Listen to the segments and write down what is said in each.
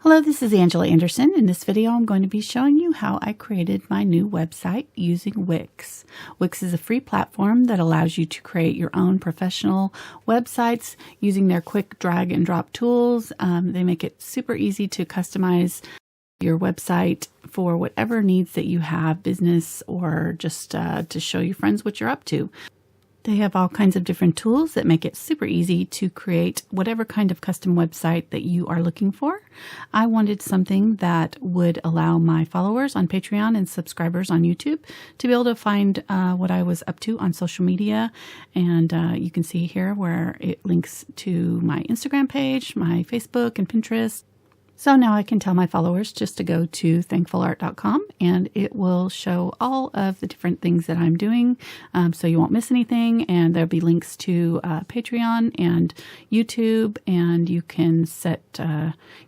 Hello, this is Angela Anderson. In this video, I'm going to be showing you how I created my new website using Wix. Wix is a free platform that allows you to create your own professional websites using their quick drag and drop tools. They make it super easy to customize your website for whatever needs that you have, business or just to show your friends what you're up to. They have all kinds of different tools that make it super easy to create whatever kind of custom website that you are looking for. I wanted something that would allow my followers on Patreon and subscribers on YouTube to be able to find what I was up to on social media. And you can see here where it links to my Instagram page, my Facebook and Pinterest. So now I can tell my followers just to go to thankfulart.com and it will show all of the different things that I'm doing, so you won't miss anything. And there'll be links to Patreon and YouTube, and you can set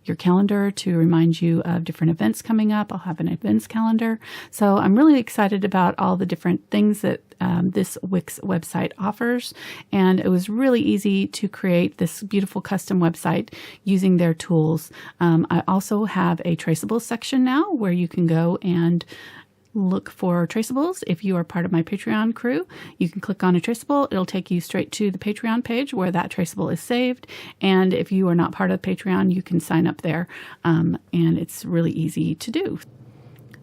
your calendar to remind you of different events coming up. I'll have an events calendar. So I'm really excited about all the different things that this Wix website offers, and it was really easy to create this beautiful custom website using their tools. I also have a traceable section now where you can go and look for traceables. If you are part of my Patreon crew, you can click on a traceable. It'll take you straight to the Patreon page where that traceable is saved. And if you are not part of Patreon, you can sign up there, and it's really easy to do.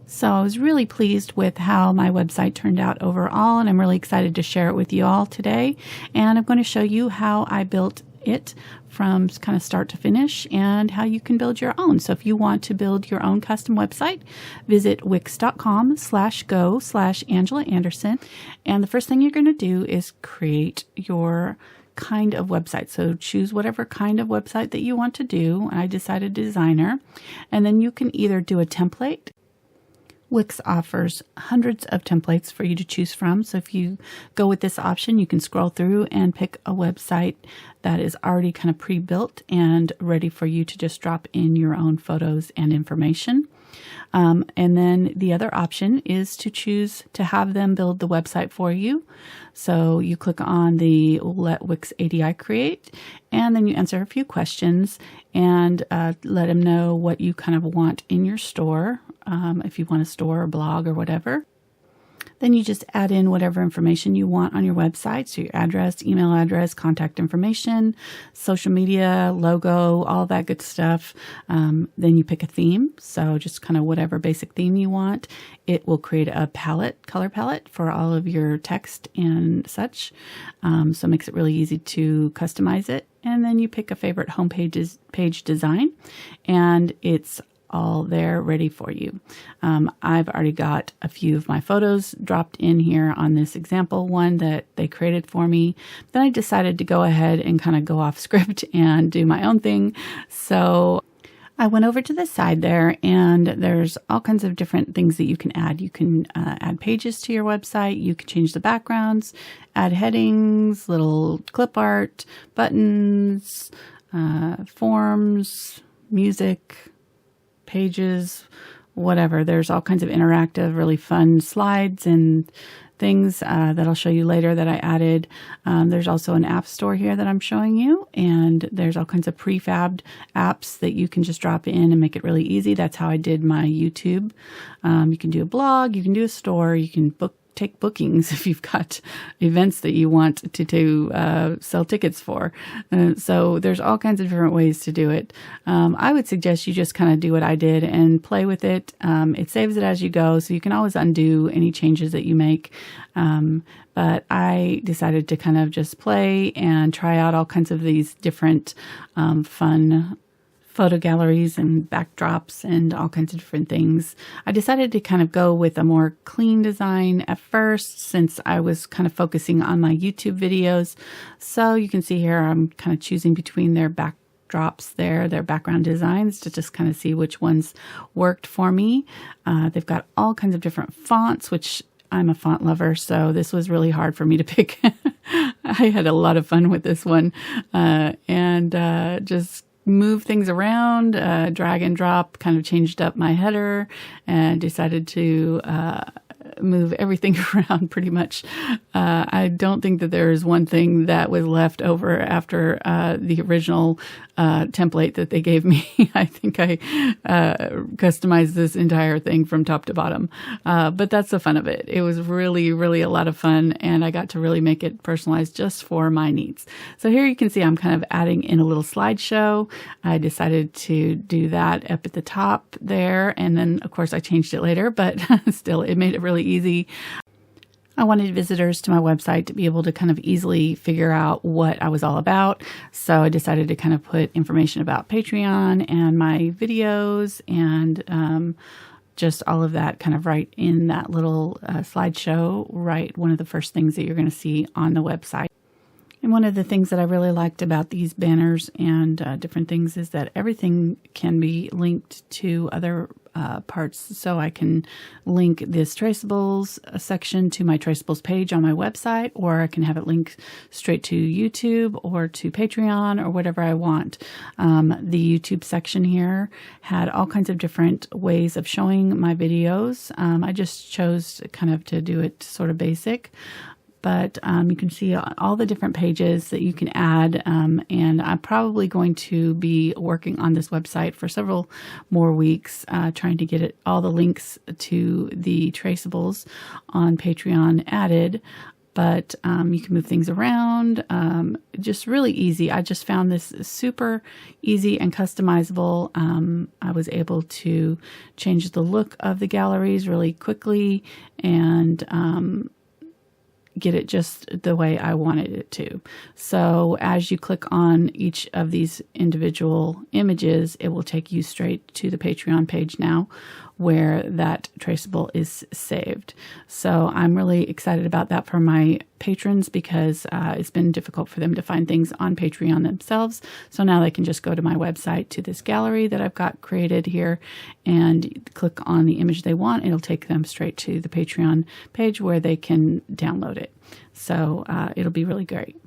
So I was really pleased with how my website turned out overall, and I'm really excited to share it with you all today. And I'm going to show you how I built it from kind of start to finish and how you can build your own. So if you want to build your own custom website, visit wix.com/go/Angela Anderson. And the first thing you're going to do is create your kind of website. So choose whatever kind of website that you want to do. I decided designer, and then you can either do a template. Wix offers hundreds of templates for you to choose from. So if you go with this option, you can scroll through and pick a website that is already kind of pre-built and ready for you to just drop in your own photos and information. And then the other option is to choose to have them build the website for you. So you click on the Let Wix ADI Create, and then you answer a few questions and let them know what you kind of want in your store, if you want a store or blog or whatever. Then you just add in whatever information you want on your website. So your address, email address, contact information, social media, logo, all that good stuff. Then you pick a theme. So just kind of whatever basic theme you want. It will create a color palette for all of your text and such. So it makes it really easy to customize it. And then you pick a favorite page design, and it's all there ready for you. I've already got a few of my photos dropped in here on this example one that they created for me. Then I decided to go ahead and kind of go off script and do my own thing. So I went over to the side there, and there's all kinds of different things that you can add. You can add pages to your website. You can change the backgrounds, add headings, little clip art, buttons, forms, music, pages, whatever. There's all kinds of interactive, really fun slides and things that I'll show you later that I added. There's also an app store here that I'm showing you, and there's all kinds of prefabbed apps that you can just drop in and make it really easy. That's how I did my YouTube. You can do a blog, you can do a store, you can take bookings if you've got events that you want to sell tickets for. So there's all kinds of different ways to do it. I would suggest you just kind of do what I did and play with it. It saves it as you go, so you can always undo any changes that you make. But I decided to kind of just play and try out all kinds of these different fun photo galleries and backdrops and all kinds of different things. I decided to kind of go with a more clean design at first, since I was kind of focusing on my YouTube videos. So you can see here I'm kind of choosing between their backdrops there, their background designs, to just kind of see which ones worked for me. They've got all kinds of different fonts, which I'm a font lover, so this was really hard for me to pick. I had a lot of fun with this one, and just move things around, drag and drop, kind of changed up my header, and decided to move everything around pretty much. I don't think that there is one thing that was left over after the original template that they gave me. I think I customized this entire thing from top to bottom. But that's the fun of it. It was really, really a lot of fun, and I got to really make it personalized just for my needs. So here you can see I'm kind of adding in a little slideshow. I decided to do that up at the top there, and then of course I changed it later, but still it made it really easy. I wanted visitors to my website to be able to kind of easily figure out what I was all about. So I decided to kind of put information about Patreon and my videos and just all of that kind of right in that little slideshow, right? One of the first things that you're going to see on the website. And one of the things that I really liked about these banners and different things is that everything can be linked to other parts. So I can link this traceables section to my traceables page on my website, or I can have it linked straight to YouTube or to Patreon or whatever I want. The YouTube section here had all kinds of different ways of showing my videos. I just chose kind of to do it sort of basic. But you can see all the different pages that you can add, and I'm probably going to be working on this website for several more weeks, trying to get all the links to the traceables on Patreon added. But you can move things around, just really easy. I just found this super easy and customizable. I was able to change the look of the galleries really quickly and get it just the way I wanted it to. So as you click on each of these individual images, it will take you straight to the Patreon page now where that traceable is saved. So I'm really excited about that for my patrons because it's been difficult for them to find things on Patreon themselves. So now they can just go to my website, to this gallery that I've got created here, and click on the image they want. It'll take them straight to the Patreon page where they can download it. So it'll be really great.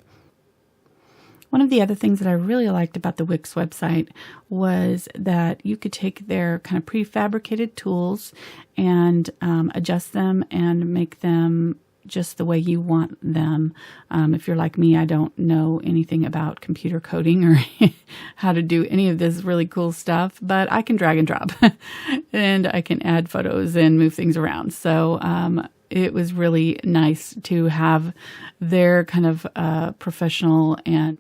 One of the other things that I really liked about the Wix website was that you could take their kind of prefabricated tools and adjust them and make them just the way you want them. If you're like me, I don't know anything about computer coding or how to do any of this really cool stuff, but I can drag and drop and I can add photos and move things around. So it was really nice to have their kind of professional and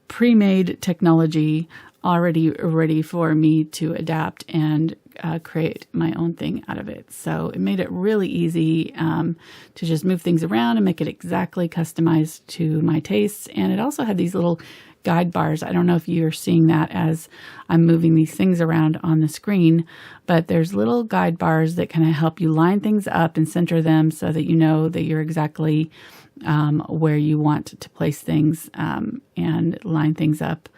pre-made technology already ready for me to adapt and create my own thing out of it. So it made it really easy to just move things around and make it exactly customized to my tastes. And it also had these little guide bars. I don't know if you're seeing that as I'm moving these things around on the screen, but there's little guide bars that kind of help you line things up and center them so that you know that you're exactly where you want to place things and line things up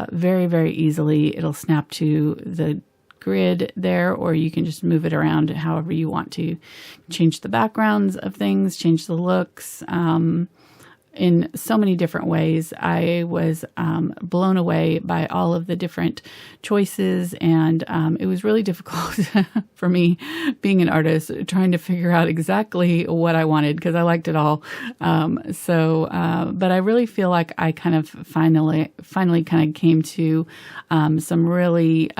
very, very easily. It'll snap to the grid there, or you can just move it around however you want to. Change the backgrounds of things, change the looks, in so many different ways. I was blown away by all of the different choices, and it was really difficult for me, being an artist, trying to figure out exactly what I wanted because I liked it all. But I really feel like I kind of finally kind of came to some really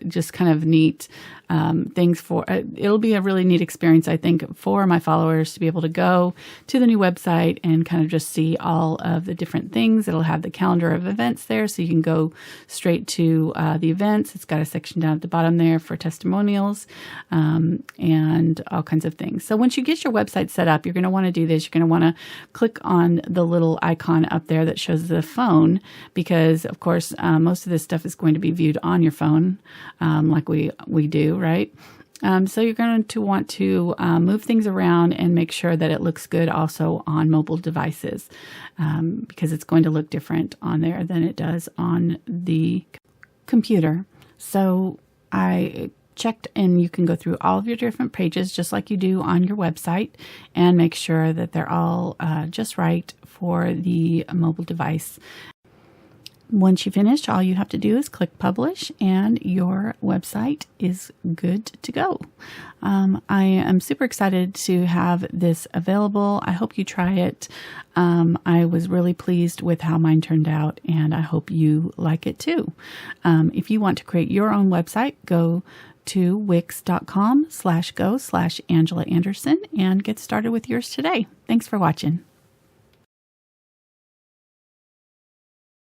just kind of neat things for it'll be a really neat experience, I think, for my followers to be able to go to the new website and kind of just see all of the different things. It'll have the calendar of events there, so you can go straight to the events. It's got a section down at the bottom there for testimonials and all kinds of things. So once you get your website set up, you're going to want to do this. You're going to want to click on the little icon up there that shows the phone, because of course most of this stuff is going to be viewed on your phone, like we do, right? So you're going to want to move things around and make sure that it looks good also on mobile devices, because it's going to look different on there than it does on the computer. So I checked, and you can go through all of your different pages just like you do on your website and make sure that they're all just right for the mobile device. Once you finish, all you have to do is click publish and your website is good to go. I am super excited to have this available. I hope you try it. I was really pleased with how mine turned out, and I hope you like it too. If you want to create your own website, go to wix.com/go/Angela Anderson and get started with yours today. Thanks for watching.